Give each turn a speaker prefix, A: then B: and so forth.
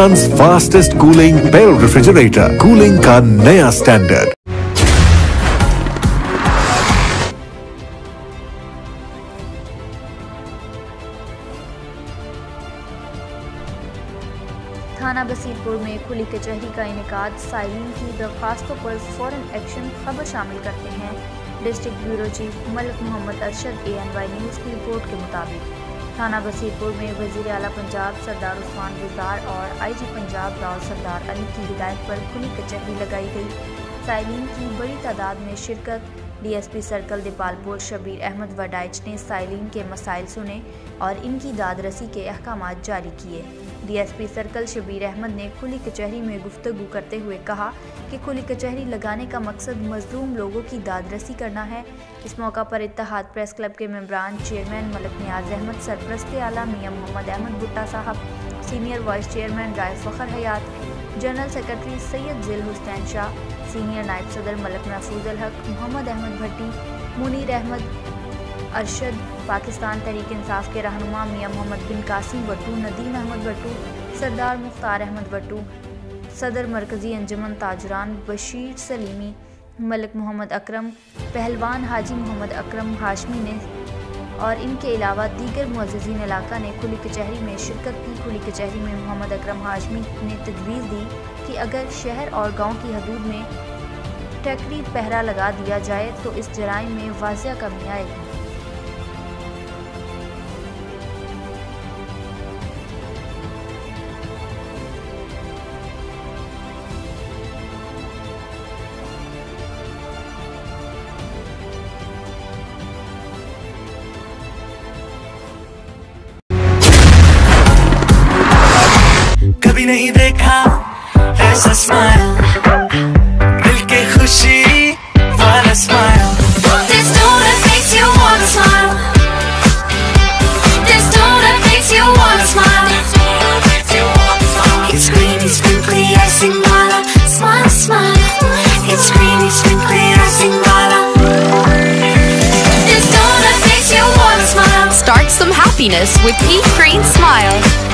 A: हिंदुस्तान्स fastest cooling barrel refrigerator, cooling का नया standard.
B: थाना बसीरपुर में खुली कचहरी का इनेकाद, साइलिन की दरख्वास्तों पर फौरन एक्शन। खबर शामिल करते हैं district bureau chief Malik Mohammad Arshad. ANY news की रिपोर्ट के मुताबिक थाना बसीरपुर में वज़ीर आला पंजाब सरदार उस्मान गुलजार और IG पंजाब राव सरदार अली की हिदायत पर खुली कचहरी लगाई गई। साइलिन की बड़ी तादाद में शिरकत। DSP सर्कल दीपालपुर शबीर अहमद वडाइच ने साइलिन के मसाइल सुने और इनकी दादरसी के अहकामात जारी किए। DSP सर्कल शबीर अहमद ने खुली कचहरी में गुफ्तगू करते हुए कहा कि खुली कचहरी लगाने का मकसद मजलूम लोगों की दादरसी करना है। इस मौका पर इत्तेहाद प्रेस क्लब के मेंबरान चेयरमैन मलिक नियाज अहमद, सरपरस्त आला मियां मोहम्मद अहमद भुट्टा साहब, सीनियर वाइस चेयरमैन राय फ़खर हयात, जनरल सेक्रेटरी सैयद जिल हुसैन शाह, सीनियर नायब सदर मलिक महफूज अल हक, मोहम्मद अहमद भट्टी, मुनीर अहमद अरशद, पाकिस्तान तहरीक इंसाफ के रहनुमा मियां मोहम्मद बिन कासिम भट्टू, नदीम अहमद भट्टू, सरदार मुख्तार अहमद भट्टू, सदर मरकज़ी अंजुमन ताजरान बशीर सलीमी, मलिक मोहम्मद अकरम, पहलवान हाजी मोहम्मद अकरम हाशमी ने और इनके अलावा दीगर मुअज़्ज़िज़ीन इलाका ने खुली कचहरी में शिरकत की। खुली कचहरी में मोहम्मद अकरम हाशमी ने तजवीज़ दी कि अगर शहर और गाँव की हदूद में टकरी पहरा लगा दिया जाए तो इस जराइम में वाज़िया कमी आएगी।
C: कभी नहीं देखा ऐसा स्माइल, दिल के खुशी वाला smile.
D: This tone that makes you wanna smile. This tone that makes you wanna smile. It's creamy, sprinkly, icing wala. Smile, smile. It's creamy, sprinkly, icing wala. This tone that makes you wanna smile.
E: Start some happiness with Eat Green Smile.